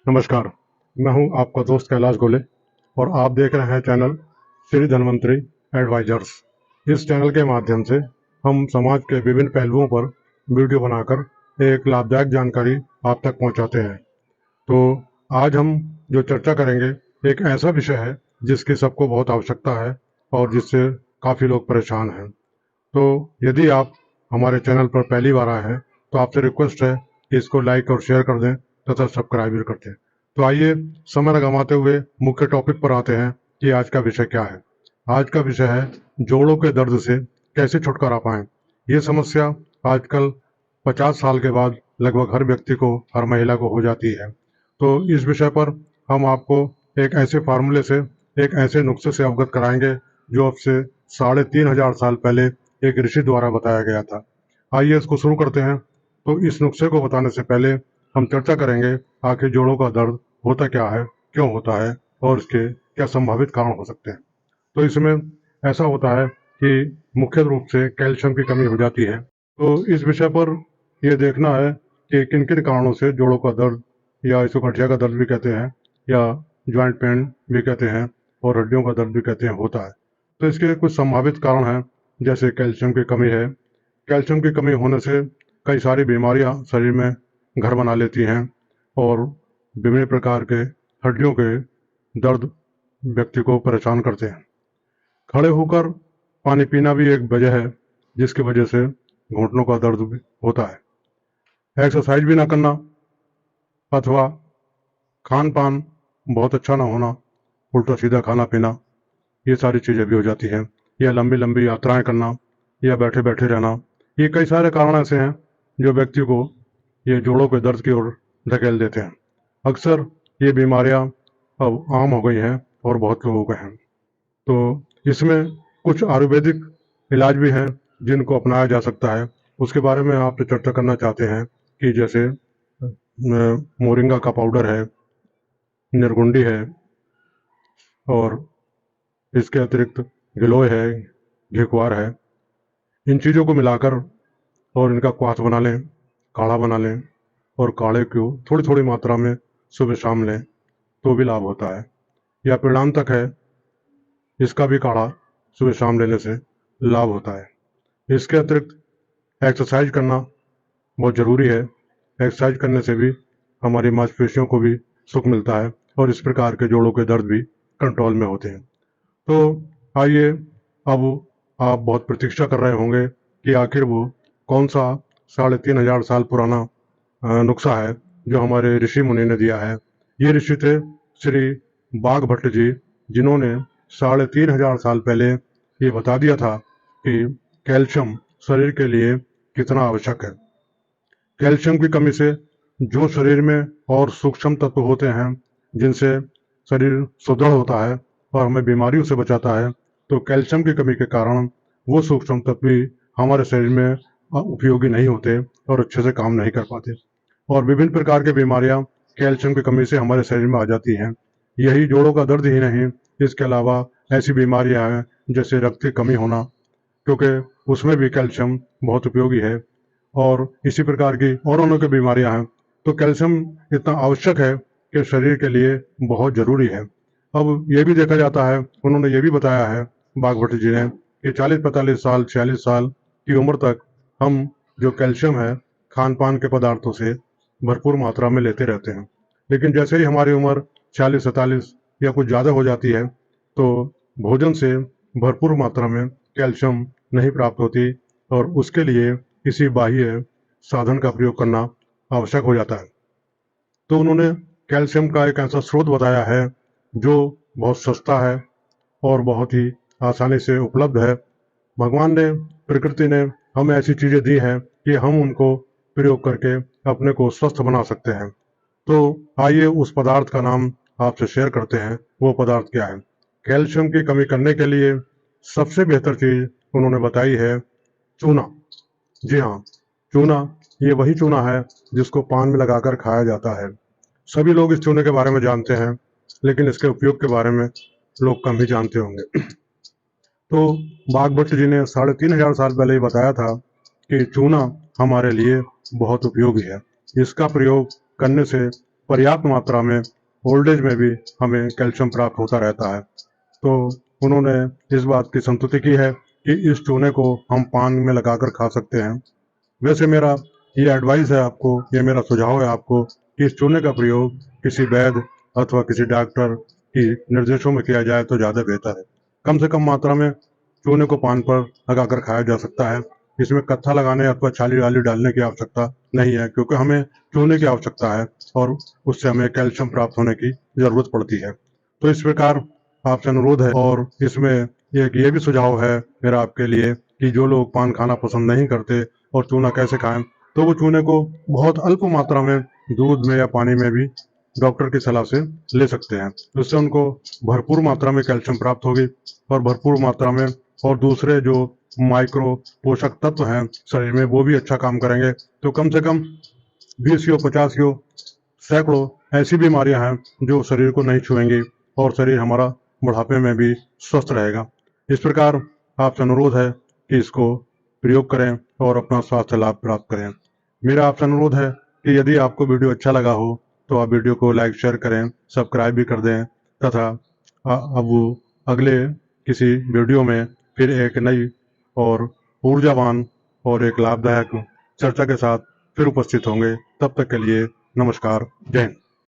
नमस्कार, मैं हूं आपका दोस्त कैलाश गोले और आप देख रहे हैं चैनल श्री धन्वंतरी एडवाइजर्स। इस चैनल के माध्यम से हम समाज के विभिन्न पहलुओं पर वीडियो बनाकर एक लाभदायक जानकारी आप तक पहुंचाते हैं। तो आज हम जो चर्चा करेंगे एक ऐसा विषय है जिसकी सबको बहुत आवश्यकता है और जिससे काफ़ी लोग परेशान हैं। तो यदि आप हमारे चैनल पर पहली बार आए हैं तो आपसे रिक्वेस्ट है कि इसको लाइक और शेयर कर दें तथा सब्सक्राइब भी कर दें। तो आइए समय न गंवाते हुए मुख्य टॉपिक पर आते हैं कि आज का विषय क्या है। आज का विषय है जोड़ों के दर्द से कैसे छुटकारा पाएं। ये समस्या आजकल 50 साल के बाद लगभग हर व्यक्ति को, हर महिला को हो जाती है। तो इस विषय पर हम आपको एक ऐसे फार्मूले से, एक ऐसे नुस्खे से अवगत कराएंगे जो अब से 3500 साल पहले एक ऋषि द्वारा बताया गया था। आइए इसको शुरू करते हैं। तो इस नुस्खे को बताने से पहले हम चर्चा करेंगे आखिर जोड़ों का दर्द होता क्या है, क्यों होता है और इसके क्या संभावित कारण हो सकते हैं। तो इसमें ऐसा होता है कि मुख्य रूप से कैल्शियम की कमी हो जाती है। तो इस विषय पर यह देखना है कि किन किन कारणों से जोड़ों का दर्द, या इसको गठिया का दर्द भी कहते हैं या ज्वाइंट पेन भी कहते हैं और हड्डियों का दर्द भी कहते हैं, होता है। तो इसके कुछ संभावित कारण हैं, जैसे कैल्शियम की कमी है। कैल्शियम की कमी होने से कई सारी बीमारियां शरीर में घर बना लेती हैं और विभिन्न प्रकार के हड्डियों के दर्द व्यक्ति को परेशान करते हैं। खड़े होकर पानी पीना भी एक वजह है जिसकी वजह से घुटनों का दर्द भी होता है। एक्सरसाइज भी ना करना अथवा खान पान बहुत अच्छा ना होना, उल्टा सीधा खाना पीना, ये सारी चीज़ें भी हो जाती हैं। या लंबी लंबी यात्राएं करना या बैठे बैठे रहना, ये कई सारे कारण ऐसे हैं जो व्यक्ति को ये जोड़ों के दर्द की ओर धकेल देते हैं। अक्सर ये बीमारियां अब आम हो गई हैं और बहुत लोगों को हैं। तो इसमें कुछ आयुर्वेदिक इलाज भी हैं जिनको अपनाया जा सकता है। उसके बारे में आपसे चर्चा करना चाहते हैं कि जैसे मोरिंगा का पाउडर है, निरगुंडी है और इसके अतिरिक्त गिलोय है, घेकुआर है। इन चीज़ों को मिलाकर और इनका क्वाथ बना लें, काढ़ा बना लें और काढ़े को थोड़ी थोड़ी मात्रा में सुबह शाम लें तो भी लाभ होता है। या परिणाम तक है, इसका भी काढ़ा सुबह शाम लेने से लाभ होता है। इसके अतिरिक्त एक्सरसाइज करना बहुत ज़रूरी है। एक्सरसाइज करने से भी हमारी मांसपेशियों को भी सुख मिलता है और इस प्रकार के जोड़ों के दर्द भी कंट्रोल में होते हैं। तो आइए, अब आप बहुत प्रतीक्षा कर रहे होंगे कि आखिर वो कौन सा 3500 साल पुराना नुस्खा है जो हमारे ऋषि मुनि ने दिया है। ये ऋषि थे श्री बाघभट्ट जी, जिन्होंने 3500 साल पहले ये बता दिया था कि कैल्शियम शरीर के लिए कितना आवश्यक है। कैल्शियम की कमी से जो शरीर में और सूक्ष्म तत्व होते हैं जिनसे शरीर सुदृढ़ होता है और हमें बीमारियों से बचाता है, तो कैल्शियम की कमी के कारण वो सूक्ष्म तत्व भी हमारे शरीर में उपयोगी नहीं होते और अच्छे से काम नहीं कर पाते और विभिन्न प्रकार की बीमारियां कैल्शियम की कमी से हमारे शरीर में आ जाती हैं। यही जोड़ों का दर्द ही नहीं, इसके अलावा ऐसी बीमारियां हैं जैसे रक्त की कमी होना, क्योंकि उसमें भी कैल्शियम बहुत उपयोगी है और इसी प्रकार की और अनेक बीमारियां हैं। तो कैल्शियम इतना आवश्यक है कि शरीर के लिए बहुत ज़रूरी है। अब ये भी देखा जाता है, उन्होंने ये भी बताया है बाघभट्ट जी ने, कि 40-45 साल, 46 साल की उम्र तक हम जो कैल्शियम है खान पान के पदार्थों से भरपूर मात्रा में लेते रहते हैं। लेकिन जैसे ही हमारी उम्र 46-47 या कुछ ज़्यादा हो जाती है तो भोजन से भरपूर मात्रा में कैल्शियम नहीं प्राप्त होती और उसके लिए किसी बाह्य साधन का प्रयोग करना आवश्यक हो जाता है। तो उन्होंने कैल्शियम का एक ऐसा स्रोत बताया है जो बहुत सस्ता है और बहुत ही आसानी से उपलब्ध है। भगवान ने, प्रकृति ने हमें ऐसी चीज़ें दी हैं कि हम उनको प्रयोग करके अपने को स्वस्थ बना सकते हैं। तो आइए उस पदार्थ का नाम आपसे शेयर करते हैं। वो पदार्थ क्या है? कैल्शियम की कमी करने के लिए सबसे बेहतर चीज़ उन्होंने बताई है चूना। जी हाँ, चूना, ये वही चूना है जिसको पान में लगाकर खाया जाता है। सभी लोग इस चूने के बारे में जानते हैं, लेकिन इसके उपयोग के बारे में लोग कम ही जानते होंगे। तो बाघभट्ट जी ने 3500 साल पहले ही बताया था कि चूना हमारे लिए बहुत उपयोगी है। इसका प्रयोग करने से पर्याप्त मात्रा में ओल्ड एज में भी हमें कैल्शियम प्राप्त होता रहता है। तो उन्होंने इस बात की संस्तुति की है कि इस चूने को हम पान में लगाकर खा सकते हैं। वैसे मेरा ये एडवाइस है आपको, ये मेरा सुझाव है आपको कि इस चूने का प्रयोग किसी वैद्य अथवा किसी डॉक्टर की निर्देशों में किया जाए तो ज़्यादा बेहतर है। कम से कम मात्रा में चूने को पान पर लगाकर खाया जा सकता है। इसमें कत्था लगाने अथवा छाली वाली डालने की आवश्यकता नहीं है, क्योंकि हमें चूने की आवश्यकता है और उससे हमें कैल्शियम प्राप्त होने की जरूरत पड़ती है। तो इस प्रकार आपसे अनुरोध है, और इसमें एक ये भी सुझाव है मेरा आपके लिए कि जो लोग पान खाना पसंद नहीं करते और चूना कैसे खाएं, तो वो चूने को बहुत अल्प मात्रा में दूध में या पानी में भी डॉक्टर की सलाह से ले सकते हैं। उससे उनको भरपूर मात्रा में कैल्शियम प्राप्त होगी और भरपूर मात्रा में और दूसरे जो माइक्रो पोषक तत्व हैं शरीर में वो भी अच्छा काम करेंगे। तो कम से कम 20 या 50 या सैकड़ों ऐसी बीमारियां हैं जो शरीर को नहीं छुएंगी और शरीर हमारा बुढ़ापे में भी स्वस्थ रहेगा। इस प्रकार आपसे अनुरोध है कि इसको प्रयोग करें और अपना स्वास्थ्य लाभ प्राप्त करें। मेरा आपसे अनुरोध है कि यदि आपको वीडियो अच्छा लगा हो तो आप वीडियो को लाइक शेयर करें, सब्सक्राइब भी कर दें, तथा अब अगले किसी वीडियो में फिर एक नई और ऊर्जावान और एक लाभदायक चर्चा के साथ फिर उपस्थित होंगे। तब तक के लिए नमस्कार, जय हिंद।